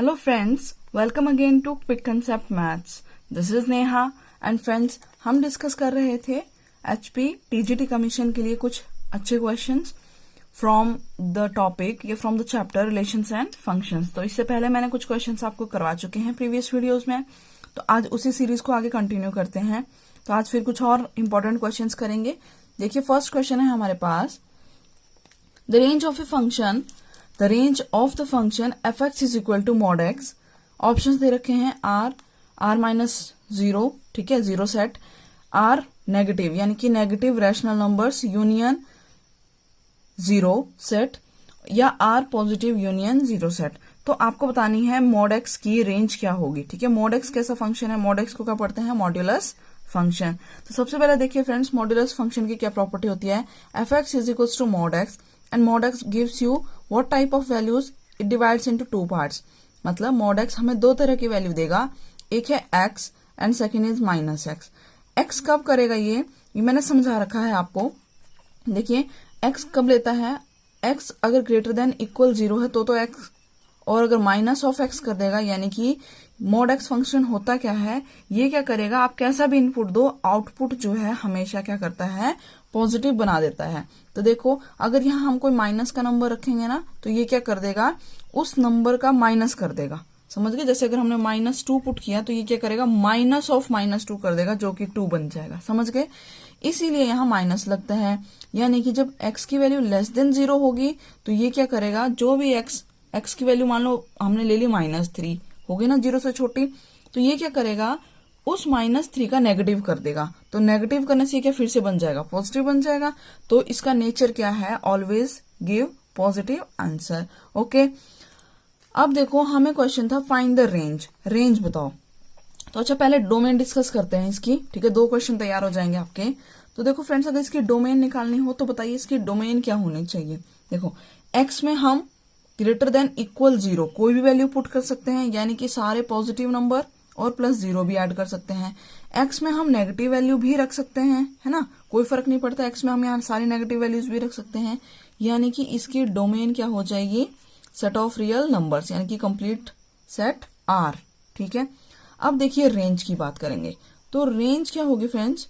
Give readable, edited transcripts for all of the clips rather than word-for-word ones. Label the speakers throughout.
Speaker 1: Hello friends, welcome again to Quick Concept Maths. This is Neha and friends, हम discuss कर रहे थे HP TGT commission के लिए कुछ अच्छे क्वेश्चंस फ्रॉम द टॉपिक या from the chapter relations and functions. तो इससे पहले मैंने कुछ क्वेश्चंस आपको करवा चुके हैं प्रीवियस वीडियोस में, तो आज उसी सीरीज को आगे कंटिन्यू करते हैं। तो आज फिर कुछ और इंपॉर्टेंट क्वेश्चंस करेंगे। देखिए फर्स्ट क्वेश्चन है हमारे पास, the range of a function, the range of the function F X is equal to mod X. Options दे रखे हैं आर माइनस 0, ठीक है, 0 सेट, आर नेगेटिव यानी कि negative rational numbers union 0 set, या आर पॉजिटिव यूनियन 0 सेट। तो आपको बतानी है मॉड एक्स की रेंज क्या होगी, ठीक है। मॉड एक्स कैसा फंक्शन है, मॉड एक्स को क्या पढ़ते हैं, मॉड्यूलस फंक्शन। तो सबसे पहले देखिए फ्रेंड्स, मॉड्यूलस फंक्शन की क्या प्रॉपर्टी होती है, F X is equal to mod X and mod X gives you what type of values, it divides into 2 parts. मतलब मॉड एक्स हमें 2 तरह की वैल्यू देगा, एक है X and second is minus X. X कब करेगा ये मैंने समझा रखा है आपको। देखिए एक्स कब लेता है, एक्स अगर ग्रेटर देन इक्वल 0 है तो एक्स, और अगर माइनस ऑफ एक्स कर देगा, यानी कि मॉड एक्स फंक्शन होता क्या है, ये क्या करेगा, आप कैसा भी इनपुट दो, आउटपुट जो है हमेशा क्या करता है, पॉजिटिव बना देता है। तो देखो अगर यहाँ हम कोई माइनस का नंबर रखेंगे ना, तो ये क्या कर देगा, उस नंबर का माइनस कर देगा। समझ गए, जैसे अगर हमने -2 पुट किया तो ये क्या करेगा, माइनस ऑफ -2 कर देगा, जो कि 2 बन जाएगा। समझ गए, इसीलिए यहाँ माइनस लगता है। यानी कि जब x की वैल्यू लेस देन 0 होगी तो ये क्या करेगा, जो भी x की वैल्यू मान लो हमने ले ली -3, होगी ना 0 से छोटी, तो ये क्या करेगा, उस -3 का नेगेटिव कर देगा। तो नेगेटिव करने से क्या फिर से बन जाएगा, पॉजिटिव बन जाएगा। तो इसका नेचर क्या है, always give positive answer. Okay, अब देखो हमें क्वेश्चन था फाइंड द रेंज, रेंज बताओ। तो अच्छा पहले डोमेन डिस्कस करते हैं इसकी, ठीक है। 2 क्वेश्चन तैयार हो जाएंगे आपके। तो देखो फ्रेंड्स, अगर इसकी डोमेन निकालनी हो तो बताइए इसकी डोमेन क्या होनी चाहिए। देखो एक्स में हम ग्रेटर देन इक्वल 0 कोई भी वैल्यू पुट कर सकते हैं, यानी कि सारे पॉजिटिव नंबर और प्लस 0 भी ऐड कर सकते हैं। एक्स में हम नेगेटिव वैल्यू भी रख सकते हैं, है ना, कोई फर्क नहीं पड़ता, एक्स में हम यहाँ सारी नेगेटिव वैल्यूज भी रख सकते हैं। यानी कि इसकी डोमेन क्या हो जाएगी, सेट ऑफ रियल नंबर्स, यानी कि कंप्लीट सेट आर, ठीक है। अब देखिए रेंज की बात करेंगे, तो रेंज क्या होगी फ्रेंड्स,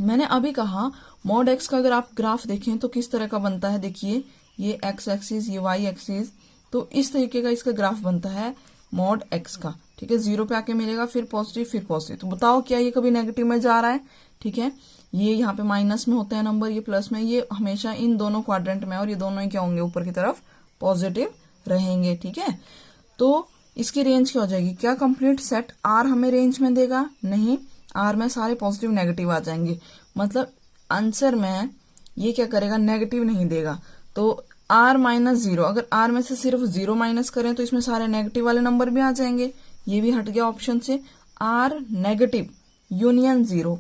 Speaker 1: मैंने अभी कहा मॉड एक्स का अगर आप ग्राफ देखें तो किस तरह का बनता है। देखिए ये एक्स एक्सिस, ये वाई एक्सिस, तो इस तरीके का इसका ग्राफ बनता है मॉड एक्स का, ठीक है। 0 पे आके मिलेगा, फिर पॉजिटिव, फिर पॉजिटिव। तो बताओ क्या ये कभी नेगेटिव में जा रहा है, ठीक है। ये यहाँ पे माइनस में होते हैं नंबर, ये प्लस में, ये हमेशा इन दोनों क्वाड्रेंट में, और ये दोनों ही क्या होंगे, ऊपर की तरफ पॉजिटिव रहेंगे, ठीक है। तो इसकी रेंज क्या हो जाएगी, क्या कंप्लीट सेट आर हमें रेंज में देगा, नहीं, आर में सारे पॉजिटिव नेगेटिव आ जाएंगे। मतलब आंसर में ये क्या करेगा, नेगेटिव नहीं देगा। तो आर -0, अगर आर में से सिर्फ 0 माइनस करें तो इसमें सारे नेगेटिव वाले नंबर भी आ जाएंगे, ये भी हट गया ऑप्शन से। आर नेगेटिव यूनियन 0,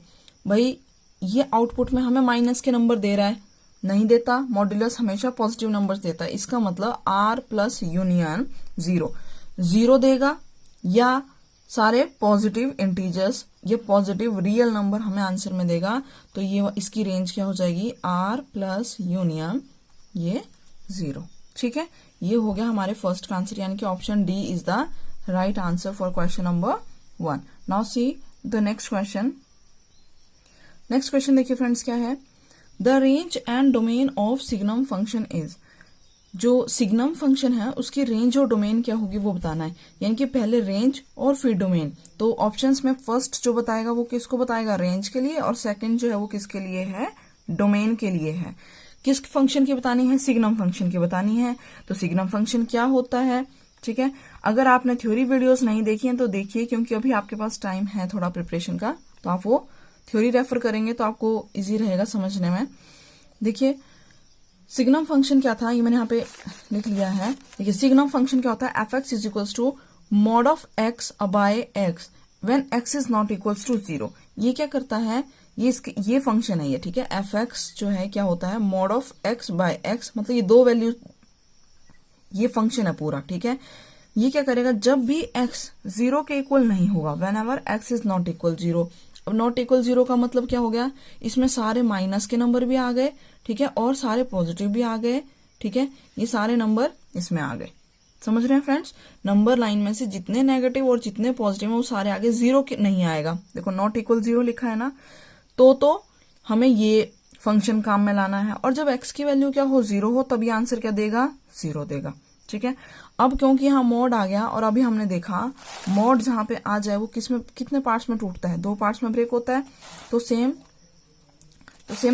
Speaker 1: भाई ये आउटपुट में हमें माइनस के नंबर दे रहा है, नहीं देता, मॉड्यूलस हमेशा पॉजिटिव नंबर्स देता है। इसका मतलब आर प्लस यूनियन 0 देगा, या सारे पॉजिटिव इंटीजर्स, ये पॉजिटिव रियल नंबर हमें आंसर में देगा। तो ये इसकी रेंज क्या हो जाएगी, आर प्लस यूनियन ये 0, ठीक है। ये हो गया हमारे फर्स्ट का आंसर, यानी कि option D is the right answer for question number 1। Now see the next question. Next question देखिए फ्रेंड्स क्या है, the range and domain of signum function is. जो सिग्नम फंक्शन है उसकी रेंज और डोमेन क्या होगी वो बताना है, यानी कि पहले रेंज और फिर डोमेन। तो ऑप्शंस में फर्स्ट जो बताएगा वो किसको बताएगा, रेंज के लिए, और सेकंड जो है वो किसके लिए है, डोमेन के लिए है। किस फंक्शन की बतानी है, सिग्नम फंक्शन की बतानी है। तो सिग्नम फंक्शन क्या होता है, ठीक है। अगर आपने थ्योरी वीडियोस नहीं देखी हैं तो देखिए, क्योंकि अभी आपके पास टाइम है थोड़ा प्रिपरेशन का, तो आप वो थ्योरी रेफर करेंगे तो आपको इजी रहेगा समझने में। देखिए सिग्नम फंक्शन क्या था, ये मैंने यहाँ पे लिख लिया है। देखिए सिग्नम फंक्शन क्या होता है, F X is equals to mod of X by X when X is not equals to 0। ये क्या करता है, ये फंक्शन है ये, ठीक है। एफ एक्स जो है क्या होता है, mod of X by X, मतलब ये 2 वैल्यू, ये फंक्शन है पूरा, ठीक है। ये क्या करेगा, जब भी एक्स 0 के इक्वल नहीं होगा, when ever x is not equal 0। अब नॉट इक्वल 0 का मतलब क्या हो गया, इसमें सारे माइनस के नंबर भी आ गए, ठीक है, और सारे पॉजिटिव भी आ गए, ठीक है, ये सारे नंबर इसमें आ गए, समझ रहे हैं फ्रेंड्स? नंबर लाइन में से जितने नेगेटिव और जितने पॉजिटिव है वो सारे आगे जीरो नहीं आएगा। देखो नॉट इक्वल जीरो लिखा है ना, तो हमें ये फंक्शन काम में लाना है। और जब x की वैल्यू क्या हो, जीरो हो, तभी आंसर क्या देगा, जीरो देगा। ठीक है। अब क्योंकि यहाँ मोड आ गया और अभी हमने देखा मोड जहां पे आ जाए वो कितने पार्ट्स में टूटता है, 2 पार्ट्स में ब्रेक होता है। तो सेम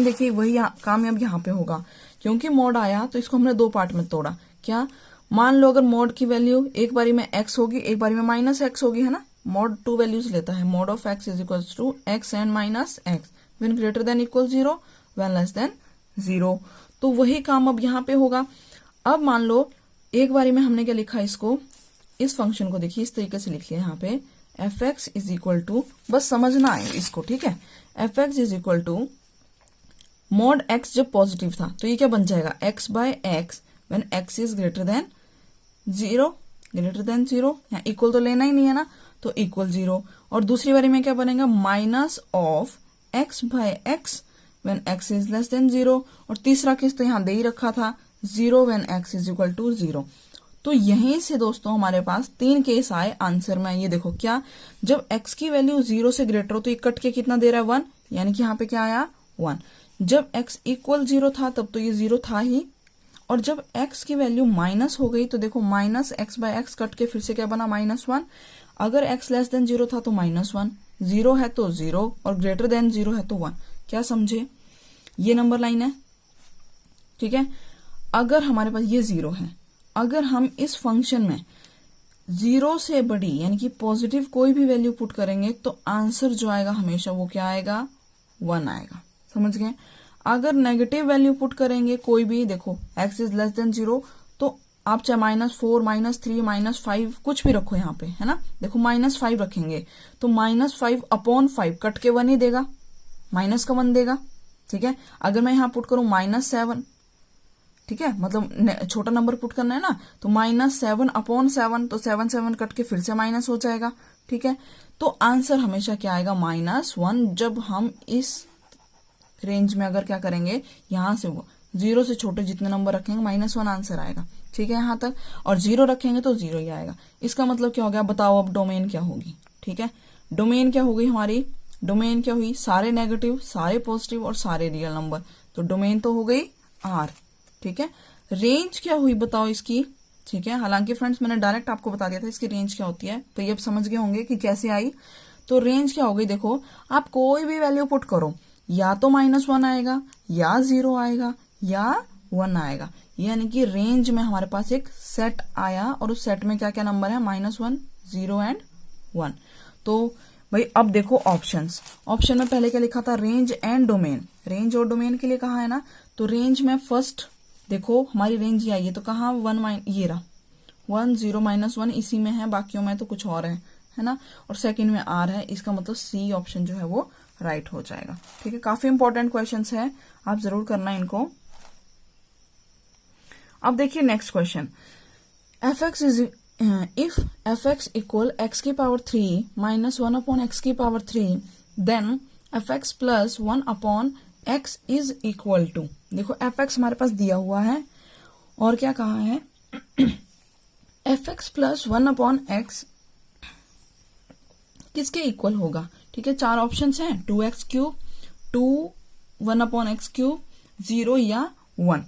Speaker 1: देखिए वही कामयाब यहाँ पे होगा। क्योंकि मोड आया तो इसको हमने 2 पार्ट में तोड़ा। क्या, मान लो अगर मोड की वैल्यू एक बारी में x होगी, एक बारी में माइनस x होगी, है ना। मोड 2 वैल्यूज लेता है। Mod of x is equal to x and minus x when greater than equal 0 when less than 0। तो वही काम अब यहाँ पे होगा। अब मान लो एक बारी में हमने क्या लिखा, इसको, इस फंक्शन को देखिए इस तरीके से लिख लिया यहाँ पे, f(x) इज इक्वल टू, बस समझना है इसको, ठीक है। f(x) is equal to mod x जब पॉजिटिव था तो ये क्या बन जाएगा, x by X when x is greater than 0, यहाँ इक्वल तो लेना ही नहीं है ना, तो इक्वल 0। और दूसरी बारी में क्या बनेगा, minus of x by X when x is less than 0। और तीसरा केस तो यहाँ दे ही रखा था, 0 when x is equal to 0। तो यहीं से दोस्तों हमारे पास 3 केस आए आंसर में। ये देखो क्या, जब x की वैल्यू 0 से ग्रेटर हो तो ये कट के कितना दे रहा है, 1, यानी कि यहाँ पे क्या आया, 1। जब x इक्वल 0 था तब तो ये 0 था ही, और जब x की वैल्यू माइनस हो गई तो देखो minus x by X cut के फिर से क्या बना, -1। अगर x लेस देन 0 था तो -1, 0 है तो 0 और ग्रेटर देन 0 है तो 1। क्या समझे, ये नंबर लाइन है, ठीक है। अगर हमारे पास ये 0 है, अगर हम इस फंक्शन में 0 से बड़ी यानी कि पॉजिटिव कोई भी वैल्यू पुट करेंगे तो आंसर जो आएगा हमेशा वो क्या आएगा, 1 आएगा। समझ गए। अगर नेगेटिव वैल्यू पुट करेंगे कोई भी, देखो x इज लेस देन 0, तो आप चाहे -4, -3, -5 कुछ भी रखो यहाँ पे, है ना। देखो -5 रखेंगे तो -5 अपॉन 5 कट के 1 ही देगा, माइनस का 1 देगा, ठीक है। अगर मैं यहाँ पुट करूं -7, ठीक है, मतलब छोटा नंबर पुट करना है ना, तो -7 अपॉन 7, तो 7 कट के फिर से माइनस हो जाएगा, ठीक है। तो आंसर हमेशा क्या आएगा, -1। जब हम इस रेंज में अगर क्या करेंगे, यहां से वो 0 से छोटे जितने नंबर रखेंगे -1 आंसर आएगा, ठीक है, यहां तक। और 0 रखेंगे तो 0 ही आएगा। इसका मतलब क्या हो गया, बताओ अब डोमेन क्या होगी, ठीक है। डोमेन क्या होगी हमारी, डोमेन क्या हुई, सारे नेगेटिव, सारे पॉजिटिव और सारे रियल नंबर। तो डोमेन तो हो गई R, ठीक है। रेंज क्या हुई बताओ इसकी, ठीक है। हालांकि फ्रेंड्स मैंने डायरेक्ट आपको बता दिया था इसकी रेंज क्या होती है, तो ये अब समझ गए होंगे कि कैसे आई। तो रेंज क्या हो गई, देखो आप कोई भी वैल्यू पुट करो, या तो -1 आएगा, या 0 आएगा, या 1 आएगा। यानी कि रेंज में हमारे पास एक सेट आया और उस सेट में क्या क्या नंबर है, -1, 0 एंड 1। तो भाई अब देखो ऑप्शंस, ऑप्शन में पहले क्या लिखा था, रेंज एंड डोमेन। रेंज और डोमेन के लिए कहा है ना, तो रेंज में फर्स्ट देखो हमारी रेंज ये आई है, तो कहा 1 ये रहा 1, 0, -1 इसी में है, बाकियों में तो कुछ और है ना। और सेकंड में R है, इसका मतलब C ऑप्शन जो है वो राइट हो जाएगा, ठीक है। काफी इंपॉर्टेंट क्वेश्चंस है, आप जरूर करना इनको। अब देखिए next question, f(x) is if f(x) equal x की पावर 3 - 1 अपॉन x की power 3 then f(x) plus 1 upon x is equal to, देखो f(x) हमारे पास दिया हुआ है और क्या कहा है f(x) प्लस 1 अपॉन x किसके इक्वल होगा, ठीक है। 4 ऑप्शन हैं, 2x3, 2, 1 अपॉन x3, 0 या 1,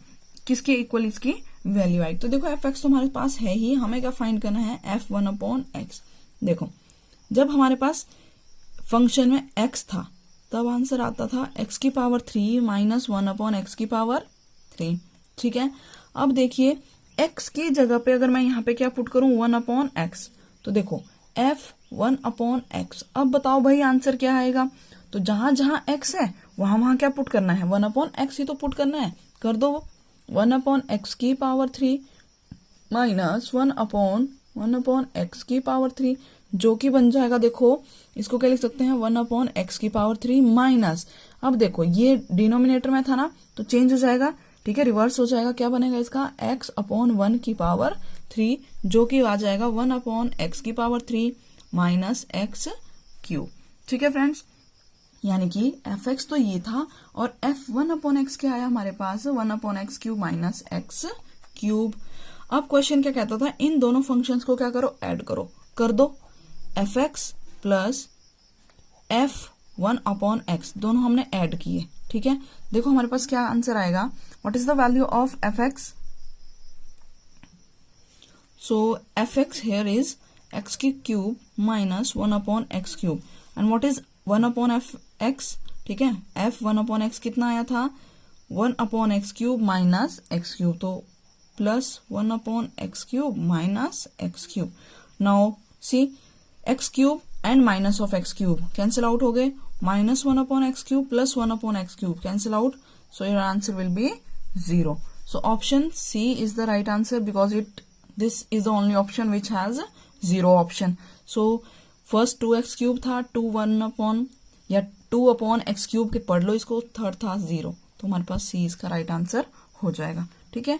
Speaker 1: किसके इक्वल इसकी वैल्यू आएगी। तो देखो f(x) तो हमारे पास है ही, हमें क्या फाइंड करना है, f1 अपॉन x। देखो जब हमारे पास फंक्शन में x था तब आंसर आता था x की पावर 3 - 1 अपॉन x की पावर 3, ठीक है। अब देखिए x की जगह पे अगर मैं यहाँ पे क्या पुट करूं, 1 अपॉन x, तो देखो f1 अपॉन x। अब बताओ भाई आंसर क्या आएगा, तो जहां जहां x है वहां क्या पुट करना है, 1 अपॉन x ही तो पुट करना है, कर दो 1 अपॉन x की पावर 3 माइनस 1 अपॉन x की पावर 3, जो कि बन जाएगा, देखो इसको क्या लिख सकते हैं, 1 अपॉन x की पावर 3 माइनस, अब देखो ये डिनोमिनेटर में था ना तो चेंज हो जाएगा, ठीक है, रिवर्स हो जाएगा, क्या बनेगा इसका, x अपॉन 1 की पावर 3, जो कि आ जाएगा 1 अपॉन x की पावर 3 माइनस x क्यूब, ठीक है फ्रेंड्स। यानी कि f(x) तो ये था और f1 अपॉन x क्या आया हमारे पास, 1 upon x cube minus x cube. अब क्वेश्चन क्या कहता था, इन दोनों फंक्शंस को क्या करो, ऐड करो, कर दो। fx प्लस f1/x दोनों हमने ऐड किए, ठीक है। देखो हमारे पास क्या आंसर आएगा, what is the value of fx? So fx here is x³ minus 1/x³ and what is 1/fx, ठीक है। f1/x कितना आया था, 1/x³ माइनस x³, तो plus 1/x³ minus x³। Now see x³ and minus of x³ cancel out हो गए, minus 1/x³ plus 1/x³ cancel out, so your answer will be 0. So option C is the right answer because this is the only option which has 0 option. So first 2x³ था, 2/x³ के पढ़ लो इसको, third था 0, तो हमारे पास C इसका right answer हो जाएगा, ठीक है।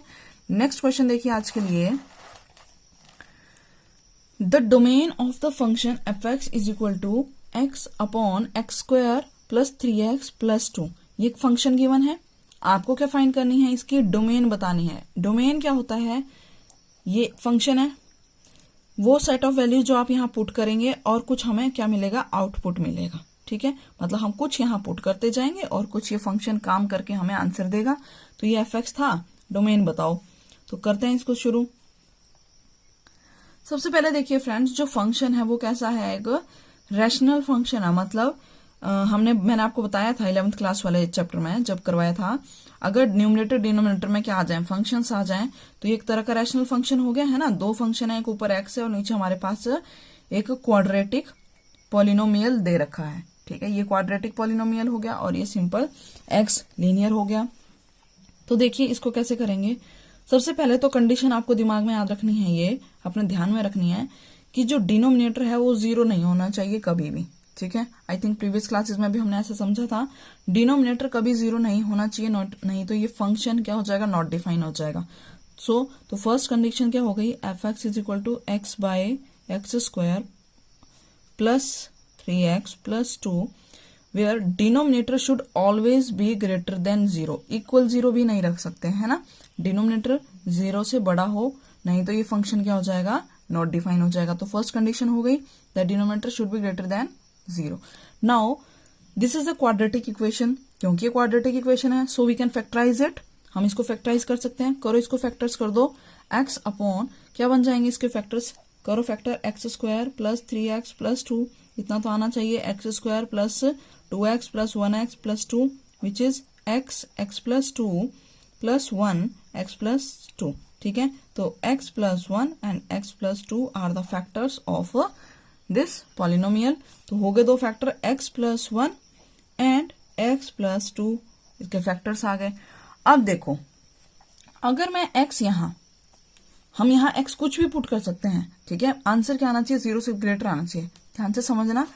Speaker 1: नेक्स्ट क्वेश्चन देखिए आज के लिए, the domain of the function fx is equal to x/x² plus 3x plus 2। ये एक फंक्शन गिवन है, आपको क्या फाइंड करनी है, इसकी डोमेन बतानी है। डोमेन क्या होता है, ये फंक्शन है, वो सेट ऑफ वैल्यू जो आप यहाँ पुट करेंगे और कुछ हमें क्या मिलेगा, आउटपुट मिलेगा, ठीक है। मतलब हम कुछ यहाँ पुट करते जाएंगे और कुछ ये फंक्शन काम करके हमें आंसर देगा। तो ये fx था, डोमेन बताओ, तो करते हैं इसको शुरू। सबसे पहले देखिए फ्रेंड्स, जो फंक्शन है वो कैसा है, एक रैशनल फंक्शन है। मतलब मैंने आपको बताया था 11th क्लास वाले चैप्टर में जब करवाया था, अगर न्यूमरेटर डिनोमिनेटर में क्या आ जाए, फंक्शंस आ जाएं, तो ये एक तरह का रैशनल फंक्शन हो गया है ना। दो फंक्शन है, एक ऊपर x है और नीचे हमारे पास एक क्वाड्रेटिक पॉलिनोमियल दे रखा है, ठीक है। ये क्वाड्रेटिक पॉलिनोमियल हो गया और ये सिंपल x लीनियर हो गया। तो देखिए इसको कैसे करेंगे। सबसे पहले तो कंडीशन आपको दिमाग में याद रखनी है, ये अपने ध्यान में रखनी है कि जो डिनोमिनेटर है वो 0 नहीं होना चाहिए कभी भी, ठीक है। आई थिंक प्रीवियस क्लासेस में भी हमने ऐसा समझा था, डिनोमिनेटर कभी 0 नहीं होना चाहिए, नहीं तो ये फंक्शन क्या हो जाएगा, नॉट डिफाइन हो जाएगा। तो फर्स्ट कंडीशन क्या हो गई, fx is equal to x/x² plus 3x plus 2 where denominator should always be greater than 0। Equal 0 भी नहीं रख सकते है ना, डिनोमिनेटर 0 से बड़ा हो, नहीं तो ये फंक्शन क्या हो जाएगा, नॉट डिफाइन हो जाएगा। तो फर्स्ट कंडीशन हो गई that denominator should be greater than 0. Now this is a quadratic equation, क्योंकि ये quadratic equation है, so we can factorize it. हम इसको फैक्टराइज कर सकते हैं, करो इसको फैक्टर्स कर दो, x अपॉन क्या बन जाएंगे इसके फैक्टर्स, करो factor x² plus 3x plus 2, इतना तो आना चाहिए, x² plus 2x plus 1x plus 2 which is x plus 2 plus 1 x plus 2, ठीक है। तो x plus 1 and x plus 2 are the factors of this polynomial. तो हो गए दो factor, x plus 1 and x plus 2, इसके फैक्टर्स आ गए। अब देखो, अगर मैं x हम यहाँ x कुछ भी पुट कर सकते हैं, ठीक है। आंसर क्या आना चाहिए, 0 से ग्रेटर आना चाहिए, ध्यान से समझना।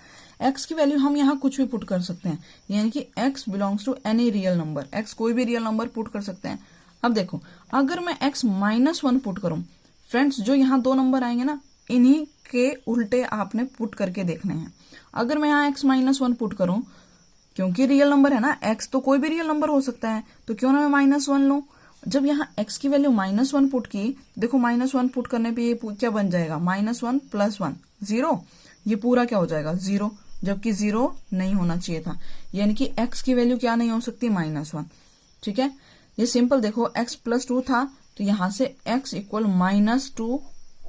Speaker 1: x की वैल्यू हम यहाँ कुछ भी पुट कर सकते हैं, यानी कि x belongs to any real number, x कोई भी रियल नंबर पुट कर सकते हैं। अब देखो, अगर मैं x -1 पुट करूं, फ्रेंड्स जो यहाँ दो नंबर आएंगे ना, इन्हीं के उल्टे आपने पुट करके देखने हैं। अगर मैं यहाँ x -1 पुट करूं, क्योंकि रियल नंबर है ना, x तो कोई भी रियल नंबर हो सकता है, तो क्यों ना मैं -1 लूं। जब यहाँ x की वैल्यू -1 पुट की, देखो -1 पुट करने पे ये क्या बन जाएगा, -1 प्लस 1 0, ये पूरा क्या हो जाएगा 0, जबकि 0 नहीं होना चाहिए था, यानी कि x की वैल्यू क्या नहीं हो सकती, -1, ठीक है। ये सिंपल देखो, x प्लस 2 था, तो यहां से x इक्वल -2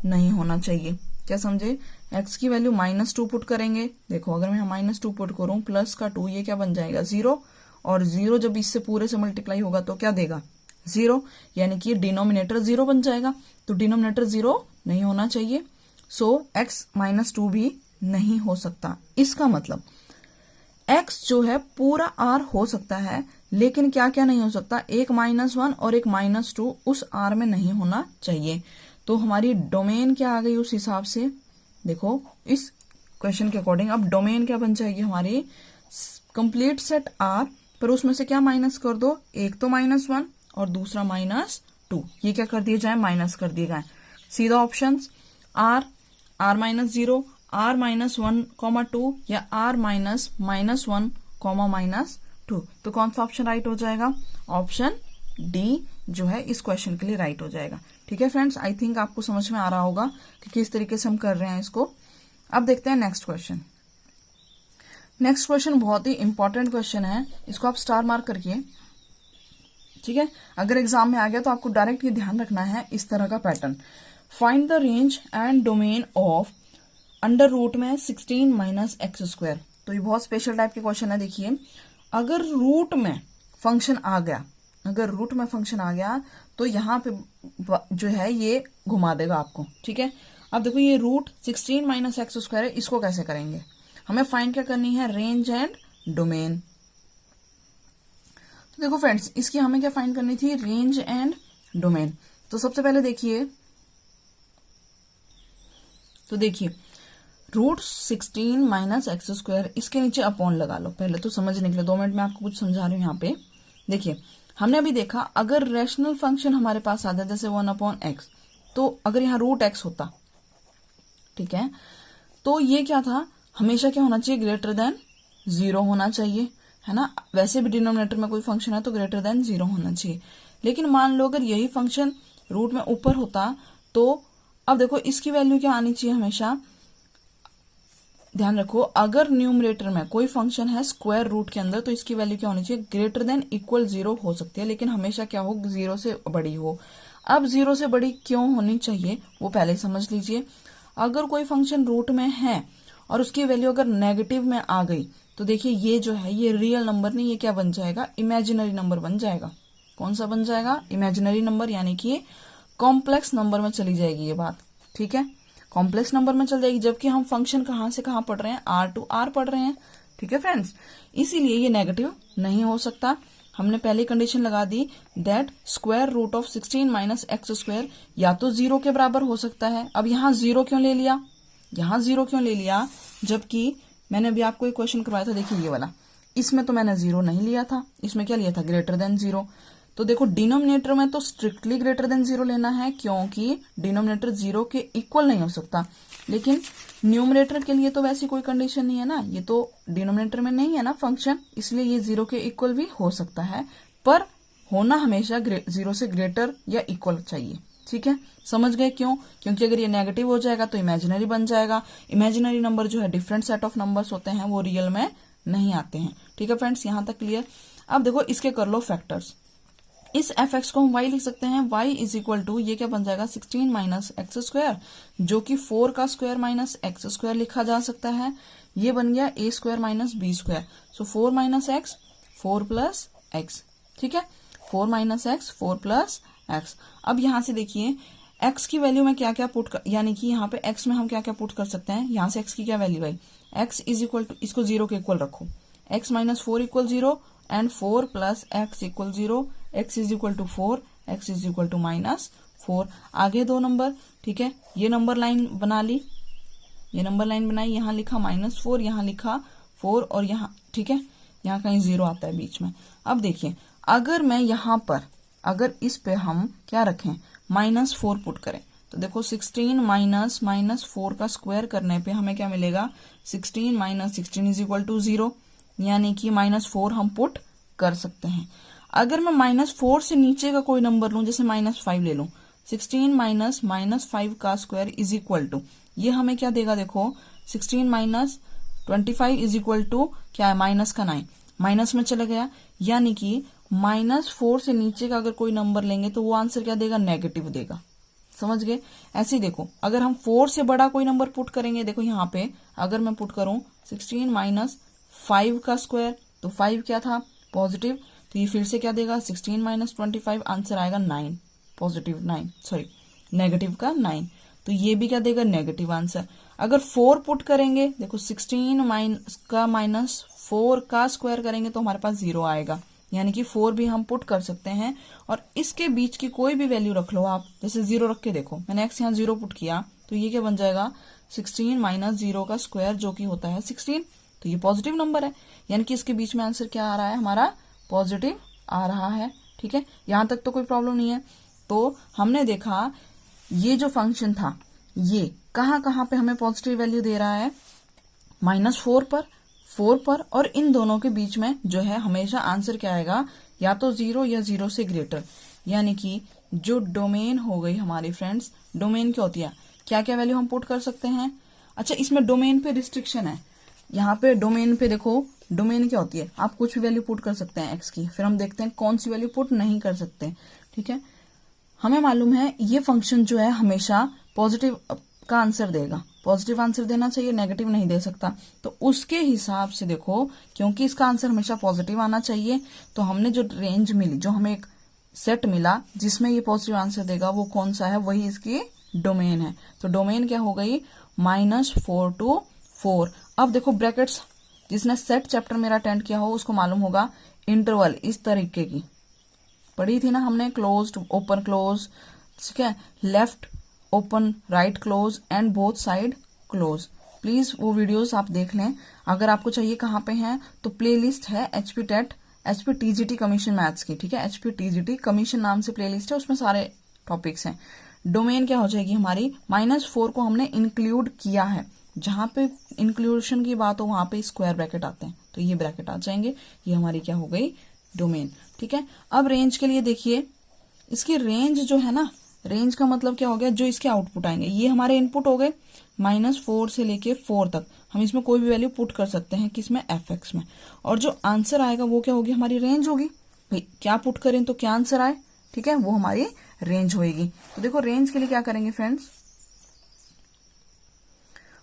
Speaker 1: नहीं होना चाहिए, क्या समझे। x की वैल्यू -2 पुट करेंगे, देखो अगर मैं -2 पुट करूं प्लस का 2, ये क्या बन जाएगा 0, और 0 जब इससे पूरे से मल्टीप्लाई होगा तो क्या देगा 0, यानी कि डिनोमिनेटर 0 बन जाएगा। तो डिनोमिनेटर 0 नहीं होना चाहिए, सो x -2 भी नहीं हो सकता। इसका मतलब x जो है पूरा r हो सकता है, लेकिन क्या क्या नहीं हो सकता, एक -1 और एक -2 उस r में नहीं होना चाहिए। तो हमारी डोमेन क्या आ गई उस हिसाब से, देखो इस क्वेश्चन के अकॉर्डिंग अब डोमेन क्या बन जाएगी हमारी, कंप्लीट सेट R, पर उसमें से क्या माइनस कर दो, एक तो -1 और दूसरा -2, ये क्या कर दिए जाए, माइनस कर दिए जाए। सीधा ऑप्शंस R, R -0, R -1,2 या R -1,-2, तो कौन सा ऑप्शन राइट हो जाएगा, ऑप्शन डी जो है इस क्वेश्चन के लिए राइट हो जाएगा, ठीक है फ्रेंड्स, आई थिंक आपको समझ में आ रहा होगा कि किस तरीके से हम कर रहे हैं इसको। अब देखते हैं नेक्स्ट क्वेश्चन। नेक्स्ट क्वेश्चन बहुत ही इंपॉर्टेंट क्वेश्चन है, इसको आप स्टार मार्क करके, ठीक है। अगर एग्जाम में आ गया तो आपको डायरेक्ट ये ध्यान रखना है इस तरह का pattern. Find the range and domain of under root में 16 माइनस एक्स स्क्वायर। तो ये बहुत स्पेशल टाइप के क्वेश्चन है। देखिए, अगर रूट में फंक्शन आ गया, अगर रूट में फंक्शन आ गया तो यहाँ पे जो है ये घुमा देगा आपको, ठीक है। अब देखो ये रूट 16 माइनस एक्स स्क्वायर है, इसको कैसे करेंगे? हमें फाइंड क्या करनी है? Range and domain. तो देखो फ्रेंड्स, इसकी हमें क्या फाइंड करनी थी? Range and domain. तो सबसे पहले देखिए, तो देखिए रूट 16 माइनस एक्स स्क्वायर, इसके नीचे अपॉन लगा लो। पहले तो समझ निकले, 2 मिनट में आपको कुछ समझा रही हूं यहाँ पे। देखिए, हमने अभी देखा अगर रैशनल फंक्शन हमारे पास आ जाए जैसे 1 अपॉन एक्स, तो अगर यहाँ रूट एक्स होता, ठीक है, तो ये क्या था? हमेशा क्या होना चाहिए? ग्रेटर देन 0 होना चाहिए, है ना। वैसे भी डिनोमिनेटर में कोई फंक्शन है तो ग्रेटर देन 0 होना चाहिए। लेकिन मान लो अगर यही फंक्शन रूट में ऊपर होता, तो अब देखो इसकी वैल्यू क्या आनी चाहिए? हमेशा ध्यान रखो, अगर न्यूमरेटर में कोई फंक्शन है स्क्वायर रूट के अंदर, तो इसकी वैल्यू क्या होनी चाहिए? ग्रेटर देन इक्वल 0 हो सकती है, लेकिन हमेशा क्या हो? 0 से बड़ी हो। अब 0 से बड़ी क्यों होनी चाहिए वो पहले समझ लीजिए। अगर कोई फंक्शन रूट में है और उसकी वैल्यू अगर नेगेटिव में आ गई, तो देखिए ये जो है ये रियल नंबर नहीं, ये क्या बन जाएगा? इमेजिनरी नंबर बन जाएगा। कौन सा बन जाएगा? इमेजिनरी नंबर, यानी कि कॉम्प्लेक्स नंबर में चली जाएगी ये बात, ठीक है। कॉम्प्लेक्स नंबर में चल जाएगी, जबकि हम फंक्शन कहां से कहां पढ़ रहे हैं? R to R पढ़ रहे हैं, ठीक है फ्रेंड्स। इसीलिए ये नेगेटिव नहीं हो सकता। हमने पहले कंडीशन लगा दी that square root of 16 minus X square या तो 0 के बराबर हो सकता है। अब यहाँ 0 क्यों ले लिया? यहाँ 0 क्यों ले लिया? जबकि मैंने अभी आपको एक क्वेश्चन करवाया था, देखिए ये वाला, इसमें तो मैंने 0 नहीं लिया था, इसमें क्या लिया था? Greater than 0। तो देखो डिनोमिनेटर में तो स्ट्रिक्टली ग्रेटर देन 0 लेना है, क्योंकि डिनोमिनेटर 0 के इक्वल नहीं हो सकता। लेकिन न्यूमरेटर के लिए तो वैसी कोई कंडीशन नहीं है ना, ये तो डिनोमिनेटर में नहीं है ना फंक्शन, इसलिए ये 0 के इक्वल भी हो सकता है, पर होना हमेशा 0 से ग्रेटर या इक्वल चाहिए, ठीक है। समझ गए क्यों? क्योंकि अगर ये नेगेटिव हो जाएगा तो इमेजिनरी बन जाएगा। इमेजिनरी नंबर जो है डिफरेंट सेट ऑफ नंबर्स होते हैं, वो रियल में नहीं आते हैं, ठीक है फ्रेंड्स। यहां तक क्लियर? अब देखो इसके कर लो फैक्टर्स। इस fx को हम y लिख सकते हैं, y इज इक्वल टू, ये क्या बन जाएगा? 16 माइनस एक्स स्क्वायर, जो कि 4 का स्क्वायर माइनस एक्स स्क्वायर लिखा जा सकता है। ये बन गया a square minus B square. So 4 minus X 4 plus X, ठीक है। 4 माइनस एक्स 4 प्लस एक्स। अब यहां से देखिए x की वैल्यू में क्या क्या पुट कर, यानी कि यहाँ पे x में हम क्या क्या पुट कर सकते हैं। यहाँ से x की क्या वैल्यू आई? x इज इक्वल टू, इसको 0 के इक्वल रखो, x minus 4 equal 0 and 4 plus X equal 0, x is equal to 4, x is equal to minus 4। आगे 2 नंबर, ठीक है। ये नंबर लाइन बना ली, ये नंबर लाइन बनाई, यहाँ लिखा -4, यहाँ लिखा 4 और यहाँ, ठीक है, यहाँ कहीं 0 आता है बीच में। अब देखिए अगर मैं यहाँ पर, अगर इस पे हम क्या रखें? -4 पुट करें, तो देखो 16 माइनस -4 का स्क्वायर करने पे हमें क्या मिलेगा? 16 माइनस 16 इज इक्वल टू 0, यानी कि -4 हम पुट कर सकते हैं। अगर मैं -4 से नीचे का कोई नंबर लूं, जैसे -5 ले लूं, 16 माइनस -5 का स्क्वायर इज इक्वल टू, ये हमें क्या देगा? देखो 16 माइनस 25 इज इक्वल टू क्या है? माइनस का 9, माइनस में चला गया, यानी कि -4 से नीचे का अगर कोई नंबर लेंगे तो वो आंसर क्या देगा? नेगेटिव देगा। समझ गए? ऐसे ही देखो अगर हम 4 से बड़ा कोई नंबर पुट करेंगे, देखो यहाँ पे अगर मैं पुट करूं 16 माइनस 5 का स्क्वायर, तो 5 क्या था? पॉजिटिव, तो ये फिर से क्या देगा? 16 माइनस 25, आंसर आएगा 9, पॉजिटिव 9, सॉरी नेगेटिव का 9, तो ये भी क्या देगा? Negative answer. अगर 4 पुट करेंगे, देखो 16 माइनस का -4 का स्क्वायर करेंगे तो हमारे पास 0 आएगा, यानी कि 4 भी हम पुट कर सकते हैं। और इसके बीच की कोई भी वैल्यू रख लो आप, जैसे 0 रख के देखो, मैंने x यहाँ 0 पुट किया तो ये क्या बन जाएगा? 16 माइनस 0 का स्क्वायर, जो कि होता है 16, तो ये पॉजिटिव नंबर है, यानी कि इसके बीच में आंसर क्या आ रहा है? हमारा पॉजिटिव आ रहा है, ठीक है। यहां तक तो कोई प्रॉब्लम नहीं है। तो हमने देखा ये जो फंक्शन था ये कहां कहां पे हमें पॉजिटिव वैल्यू दे रहा है? -4 पर, 4 पर, और इन दोनों के बीच में जो है हमेशा आंसर क्या आएगा? या तो 0 या 0 से ग्रेटर, यानी कि जो डोमेन हो गई हमारी फ्रेंड्स, डोमेन क्या होती है, क्या क्या वैल्यू हम पुट कर सकते हैं। अच्छा, इसमें डोमेन पे रिस्ट्रिक्शन है, यहाँ पे डोमेन पे देखो, डोमेन क्या होती है, आप कुछ भी वैल्यू पुट कर सकते हैं एक्स की, फिर हम देखते हैं कौन सी वैल्यू पुट नहीं कर सकते। ठीक है, हमें मालूम है ये फंक्शन जो है हमेशा पॉजिटिव का आंसर देगा, पॉजिटिव आंसर देना चाहिए, नेगेटिव नहीं दे सकता। तो उसके हिसाब से देखो, क्योंकि इसका आंसर हमेशा पॉजिटिव आना चाहिए, तो हमने जो रेंज मिली, जो हमें एक सेट मिला जिसमें ये पॉजिटिव आंसर देगा, वो कौन सा है, वही इसकी डोमेन है। तो डोमेन क्या हो गई, -4 to 4। अब देखो ब्रैकेट्स, जिसने सेट चैप्टर मेरा अटेंड किया हो उसको मालूम होगा, इंटरवल इस तरीके की पढ़ी थी ना हमने, क्लोज्ड, ओपन क्लोज, ठीक है, left open, right close and both side close. Please वो वीडियोस आप देख लें। अगर आपको चाहिए कहाँ पे हैं, तो प्लेलिस्ट है HP TET, HP TGT commission maths की, ठीक है, एचपी टीजीटी कमीशन नाम से प्लेलिस्ट है, उसमें सारे टॉपिक्स हैं। डोमेन क्या हो जाएगी हमारी, -4 को हमने इंक्लूड किया है, जहां पे इंक्लूशन की बात हो वहां पे स्क्वायर ब्रैकेट आते हैं, तो ये ब्रैकेट आ जाएंगे, ये हमारी क्या हो गई, डोमेन। ठीक है, अब रेंज के लिए देखिए, इसकी रेंज जो है ना, रेंज का मतलब क्या हो गया, जो इसके आउटपुट आएंगे, ये हमारे इनपुट हो गए -4 से लेके 4 तक, हम इसमें कोई भी वैल्यू पुट कर सकते हैं, किसमें, fx में, और जो आंसर आएगा वो क्या होगी, हमारी रेंज होगी। भाई क्या पुट करें तो क्या आंसर आए, ठीक है, वो हमारी रेंज होगी। तो देखो रेंज के लिए क्या करेंगे फ्रेंड्स,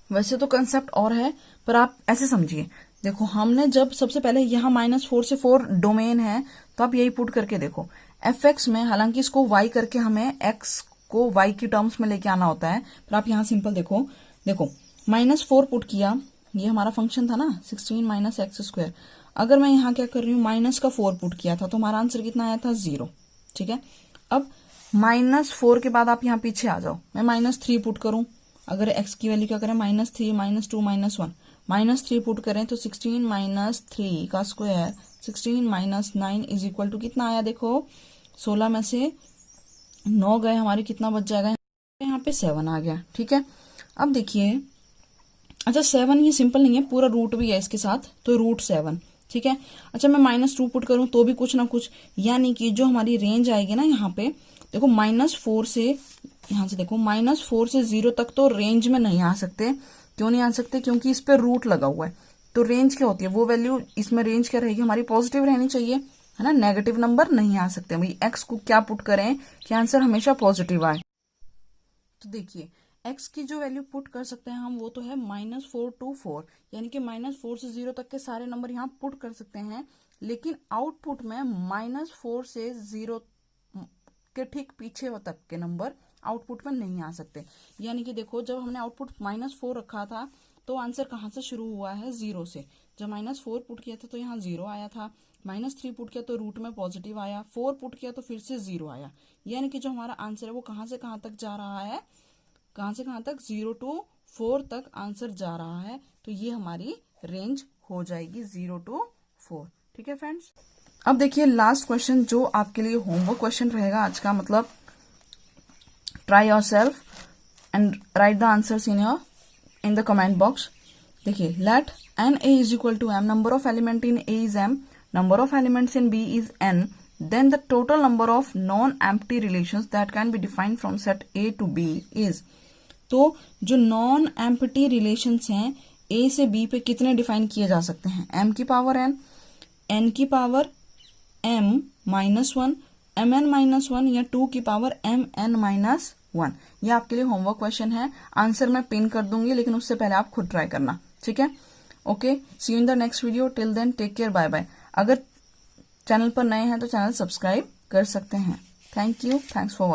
Speaker 1: वैसे तो कंसेप्ट और है, पर आप ऐसे समझिए, देखो हमने जब सबसे पहले यहाँ -4 से 4 डोमेन है, तो आप यही पुट करके देखो, fx में, हालांकि इसको y करके हमें x को y की टर्म्स में लेके आना होता है, पर आप यहाँ सिंपल देखो, -4 पुट किया, ये हमारा फंक्शन था ना 16 - x²। अगर मैं यहाँ क्या कर रही हूँ, माइनस का 4 पुट किया था, तो हमारा आंसर कितना आया था, 0। ठीक है, अब -4 के बाद आप यहाँ पीछे आ जाओ, मैं -3 पुट करूं, अगर x की वैल्यू क्या करें, -3 -2 -1, -3 पुट करें तो 16 - 3 का स्क्वायर, 16 - 9 इज इक्वल टू कितना आया, देखो 16 में से 9 गए हमारे, कितना बच जाएगा, यहाँ पे 7 आ गया। ठीक है, अब देखिए, अच्छा 7 ये सिंपल नहीं है, पूरा रूट भी है इसके साथ, तो √7। ठीक है, अच्छा मैं -2 पुट करूं तो भी कुछ ना कुछ, यानी कि जो हमारी रेंज आएगी ना, यहाँ पे देखो -4 से, यहाँ से देखो -4 से 0 तक तो रेंज में नहीं आ सकते। क्यों नहीं आ सकते, क्योंकि इस पे रूट लगा हुआ है। तो रेंज क्या होती है, वो वैल्यू इसमें रेंज क्या रहेगी हमारी, पॉजिटिव रहनी चाहिए, है ना, नेगेटिव नंबर नहीं आ सकते। भाई एक्स को क्या पुट करें कि आंसर हमेशा पॉजिटिव आए। तो देखिए x की जो वैल्यू पुट कर सकते हैं हम, वो तो है -4 to 4, यानी कि -4 से 0 तक के सारे नंबर यहाँ पुट कर सकते हैं, लेकिन आउटपुट में -4 से 0 के ठीक पीछे तक के नंबर आउटपुट में नहीं आ सकते। यानी कि देखो, जब हमने आउटपुट -4 रखा था, तो आंसर कहाँ से शुरू हुआ है, 0 से। जब -4 पुट किया था तो यहाँ 0 आया था, -3 पुट किया तो रूट में पॉजिटिव आया, 4 पुट किया तो फिर से 0 आया। यानी कि जो हमारा आंसर है वो कहाँ से कहाँ तक जा रहा है, कहाँ से कहाँ तक, 0 to 4 तक आंसर जा रहा है। तो ये हमारी रेंज हो जाएगी 0 to 4। ठीक है फ्रेंड्स, अब देखिए लास्ट क्वेश्चन जो आपके लिए होमवर्क क्वेश्चन रहेगा आज का, मतलब try yourself and write the answers in the comment box. देखिए, let n a is equal to m, number of element in a is m, number of elements in B is n, then the total number of non-empty relations that can be defined from set A to B is। तो जो non empty relations हैं A से B पे कितने define किए जा सकते हैं, m की पावर n, n की पावर m -1, mn -1 या 2 की पावर mn -1। ये आपके लिए होमवर्क क्वेश्चन है, आंसर मैं पिन कर दूंगी, लेकिन उससे पहले आप खुद ट्राई करना। ठीक है, okay, see you in the next video, till then take care, bye bye. अगर चैनल पर नए हैं तो चैनल सब्सक्राइब कर सकते हैं। Thank you, thanks for